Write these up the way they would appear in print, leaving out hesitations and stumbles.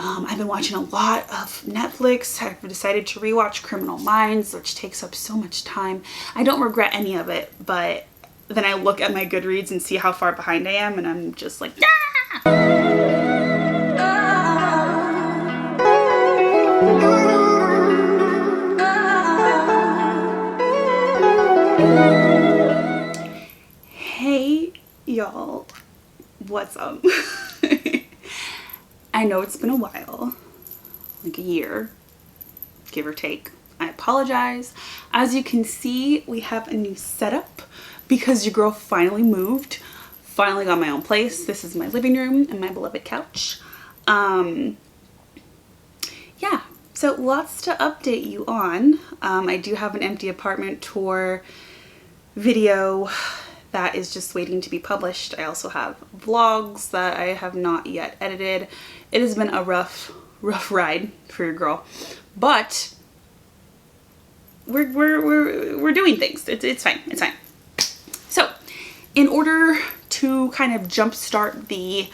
I've been watching a lot of Netflix. I've decided to rewatch Criminal Minds, which takes up so much time. I don't regret any of it, but then I look at my Goodreads and see how far behind I am, and I'm just like, Hey, y'all. What's up? I know it's been a while, like a year, give or take. I apologize. As you can see, we have a new setup because your girl finally moved, finally got my own place. This is my living room and my beloved couch. Yeah, so lots to update you on. I do have an empty apartment tour video that is just waiting to be published. I also have vlogs that I have not yet edited. It has been a rough ride for your girl, but we're doing things. It's fine. It's fine. So, in order to kind of jumpstart the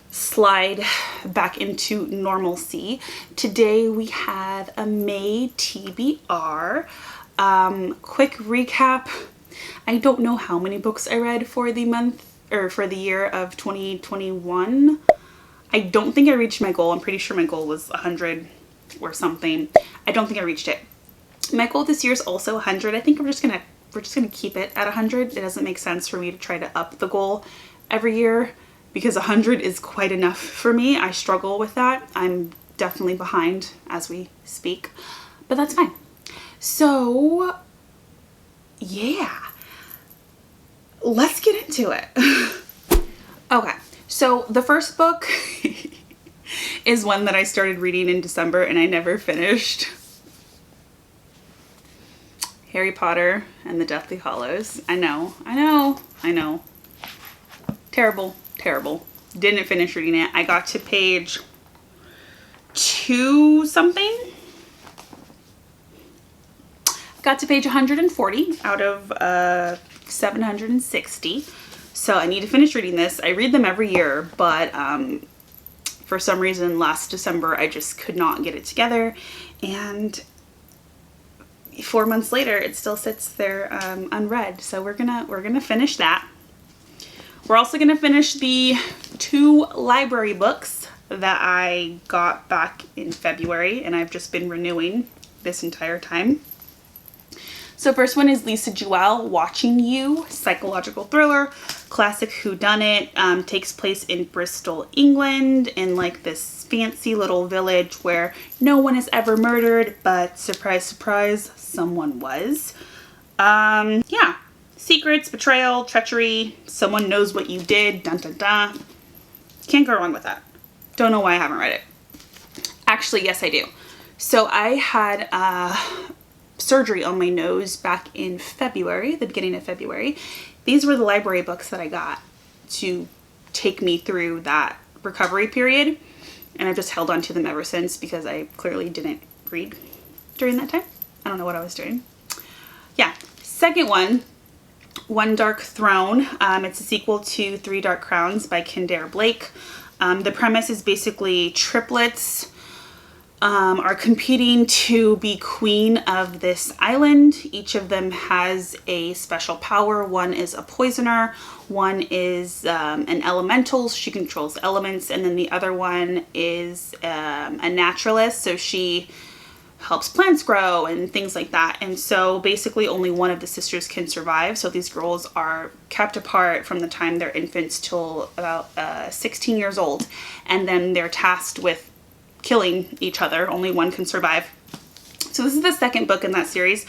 slide back into normalcy, today we had a May TBR. Quick recap. I don't know how many books I read for the month or for the year of 2021. I don't think I reached my goal. I'm pretty sure my goal was 100 or something. I don't think I reached it. My goal this year is also 100. I think we're just gonna keep it at 100. It doesn't make sense for me to try to up the goal every year because 100 is quite enough for me. I struggle with that. I'm definitely behind as we speak, but that's fine. So yeah, let's get into it. Okay, so the first book is one that I started reading in December and I never finished. Harry Potter and the Deathly Hallows. I know. Terrible. Didn't finish reading it. I got to page 2 something. Got to page 140 out of 760. So I need to finish reading this. I read them every year, but for some reason last December I just could not get it together, and 4 months later it still sits there unread. So we're gonna finish that. We're also gonna finish the 2 library books that I got back in February, and I've just been renewing this entire time. So first one is Lisa Jewell, Watching You, psychological thriller, classic whodunit, takes place in Bristol, England, in like this fancy little village where no one is ever murdered, but surprise, surprise, someone was. Yeah, secrets, betrayal, treachery, someone knows what you did, dun dun dun. Can't go wrong with that. Don't know why I haven't read it. Actually, yes I do. So I had surgery on my nose back in February, the beginning of February. These were the library books that I got to take me through that recovery period, and I've just held on to them ever since because I clearly didn't read during that time. I don't know what I was doing. Yeah, second one, One Dark Throne. It's a sequel to Three Dark Crowns by Kendare Blake. The premise is basically triplets are competing to be queen of this island. Each of them has a special power. One is a poisoner, one is an elemental, she controls elements, and then the other one is a naturalist, so she helps plants grow and things like that. And so basically only one of the sisters can survive. So these girls are kept apart from the time they're infants till about 16 years old, and then they're tasked with killing each other. Only one can survive. So this is the second book in that series.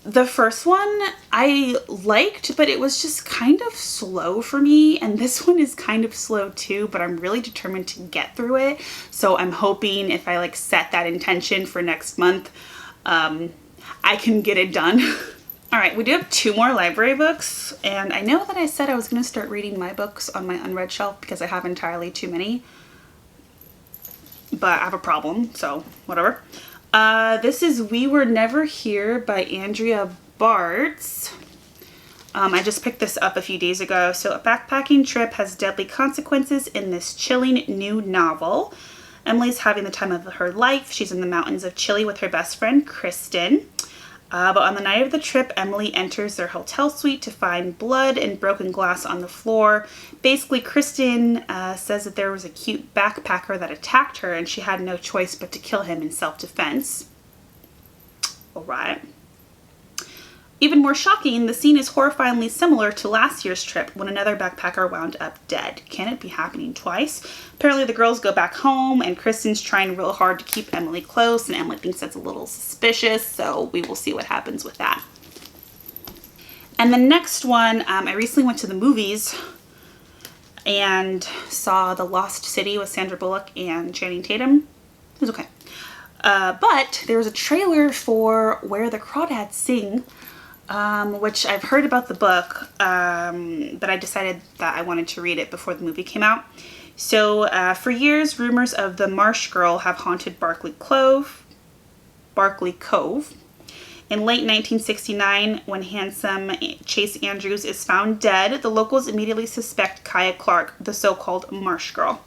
The first one I liked, but it was just kind of slow for me, and this one is kind of slow too, but I'm really determined to get through it. So I'm hoping if I like set that intention for next month, I can get it done. All right, we do have 2 more library books, and I know that I said I was going to start reading my books on my unread shelf because I have entirely too many, but I have a problem, so whatever. This is We Were Never Here by Andrea Bartz. I just picked this up a few days ago. So a backpacking trip has deadly consequences in this chilling new novel. Emily's having the time of her life. She's in the mountains of Chile with her best friend, Kristen. But on the night of the trip, Emily enters their hotel suite to find blood and broken glass on the floor. Basically, Kristen says that there was a cute backpacker that attacked her and she had no choice but to kill him in self-defense. All right. Even more shocking, the scene is horrifyingly similar to last year's trip when another backpacker wound up dead. Can it be happening twice? Apparently the girls go back home and Kristen's trying real hard to keep Emily close, and Emily thinks that's a little suspicious, so we will see what happens with that. And the next one, I recently went to the movies and saw The Lost City with Sandra Bullock and Channing Tatum. It was okay. But there was a trailer for Where the Crawdads Sing, which I've heard about the book, but I decided that I wanted to read it before the movie came out. So for years, rumors of the Marsh Girl have haunted Barclay Cove. In late 1969, when handsome Chase Andrews is found dead, the locals immediately suspect Kaya Clark, the so-called Marsh Girl.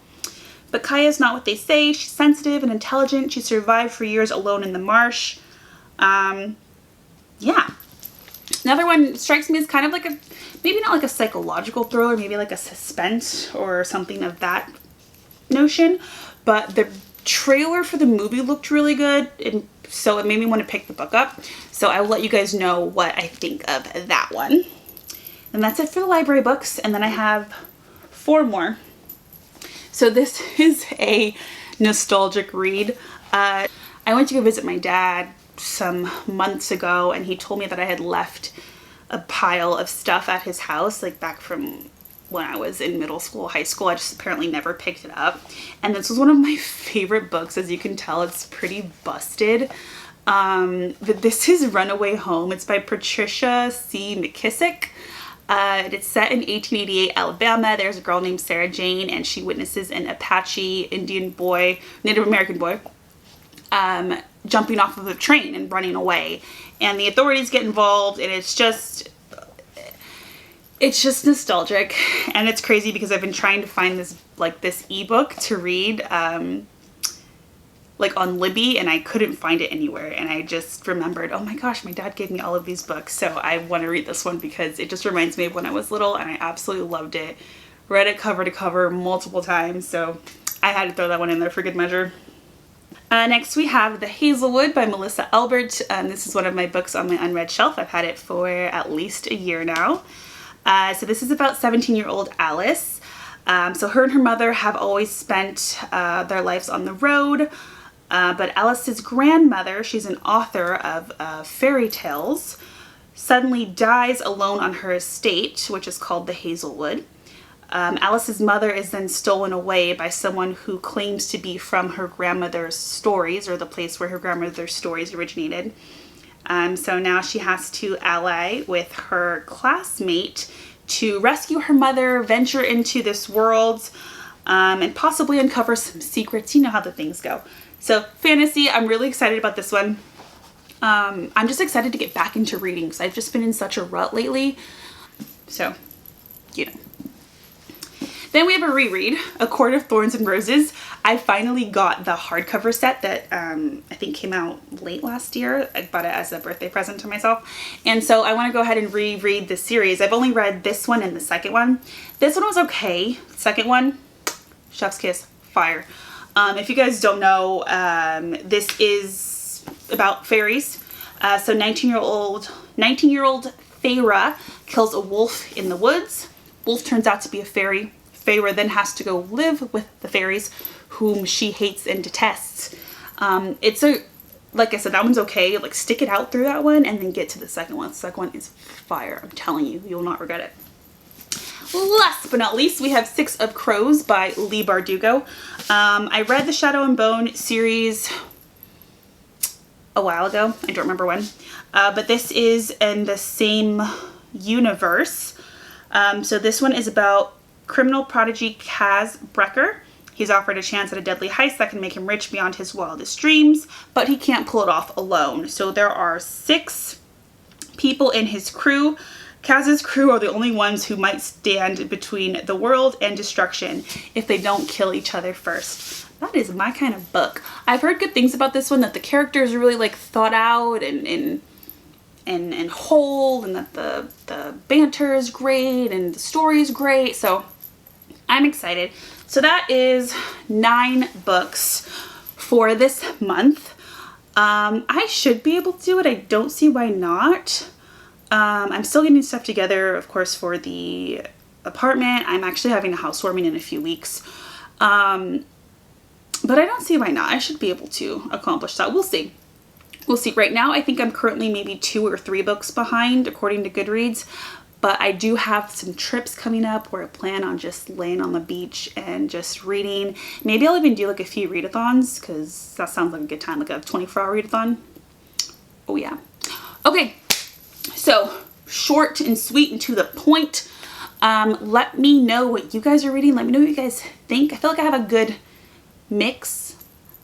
But Kaya is not what they say. She's sensitive and intelligent. She survived for years alone in the marsh. Yeah. Another one strikes me as kind of like a, maybe not like a psychological thriller, maybe like a suspense or something of that notion. But the trailer for the movie looked really good, and so it made me want to pick the book up. So I will let you guys know what I think of that one. And that's it for the library books. And then I have 4 more. So this is a nostalgic read. I went to go visit my dad some months ago and he told me that I had left a pile of stuff at his house, like back from when I was in middle school, high school. I just apparently never picked it up. And this was one of my favorite books. As you can tell, it's pretty busted. But this is Runaway Home. It's by Patricia C. McKissick. It's set in 1888 Alabama. There's a girl named Sarah Jane and she witnesses an Apache Indian boy, Native American boy, jumping off of a train and running away. And the authorities get involved and it's just nostalgic. And it's crazy because I've been trying to find this ebook to read like on Libby and I couldn't find it anywhere, and I just remembered, oh my gosh, my dad gave me all of these books, so I want to read this one because it just reminds me of when I was little and I absolutely loved it. Read it cover to cover multiple times, so I had to throw that one in there for good measure. Next we have The Hazelwood by Melissa Elbert. This is one of my books on my unread shelf. I've had it for at least a year now. So this is about 17-year-old Alice. So her and her mother have always spent their lives on the road. But Alice's grandmother, she's an author of fairy tales, suddenly dies alone on her estate, which is called the Hazelwood. Alice's mother is then stolen away by someone who claims to be from her grandmother's stories, or the place where her grandmother's stories originated. So now she has to ally with her classmate to rescue her mother, venture into this world, and possibly uncover some secrets. You know how the things go. So fantasy, I'm really excited about this one. I'm just excited to get back into reading because I've just been in such a rut lately. So, you know. Then we have a reread, A Court of Thorns and Roses. I finally got the hardcover set that I think came out late last year. I bought it as a birthday present to myself. And so I want to go ahead and reread the series. I've only read this one and the second one. This one was okay. The second one, chef's kiss, fire. If you guys don't know, this is about fairies. So 19-year-old Feyre kills a wolf in the woods. Wolf turns out to be a fairy. Feyre then has to go live with the fairies whom she hates and detests. Like I said, that one's okay. Like, stick it out through that one and then get to the second one. The second one is fire. I'm telling you, you will not regret it. Last but not least, we have 6 of Crows by Leigh Bardugo. I read the Shadow and Bone series a while ago. I don't remember when. But this is in the same universe. So this one is about criminal prodigy Kaz Brecker. He's offered a chance at a deadly heist that can make him rich beyond his wildest dreams, but he can't pull it off alone. So there are 6 people in his crew. Kaz's crew are the only ones who might stand between the world and destruction if they don't kill each other first. that is my kind of book. I've heard good things about this one, that the characters are really like thought out and whole, and that the banter is great and the story is great. So I'm excited. So that is 9 books for this month. I should be able to do it. I don't see why not. I'm still getting stuff together, of course, for the apartment. I'm actually having a housewarming in a few weeks. But I don't see why not. I should be able to accomplish that. We'll see. We'll see. Right now, I think I'm currently maybe 2 or 3 books behind, according to Goodreads. But I do have some trips coming up where I plan on just laying on the beach and just reading. Maybe I'll even do like a few readathons, because that sounds like a good time, like a 24-hour readathon. Oh yeah. Okay, so short and sweet and to the point. Let me know what you guys are reading. Let me know what you guys think. I feel like I have a good mix.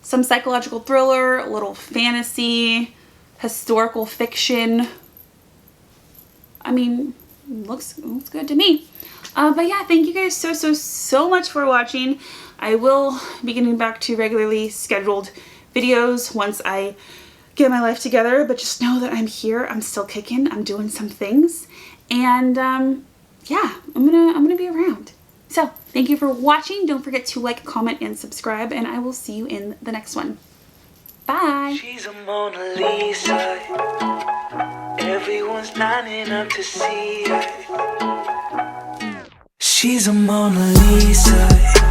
Some psychological thriller, a little fantasy, historical fiction. I mean, looks good to me. But yeah, thank you guys so much for watching. I will be getting back to regularly scheduled videos once I get my life together, but just know that I'm here. I'm still kicking. I'm doing some things, and yeah, I'm gonna be around. So thank you for watching. Don't forget to like, comment, and subscribe, and I will see you in the next one. Bye. She's a Mona Lisa. Everyone's lining up to see her. She's a Mona Lisa.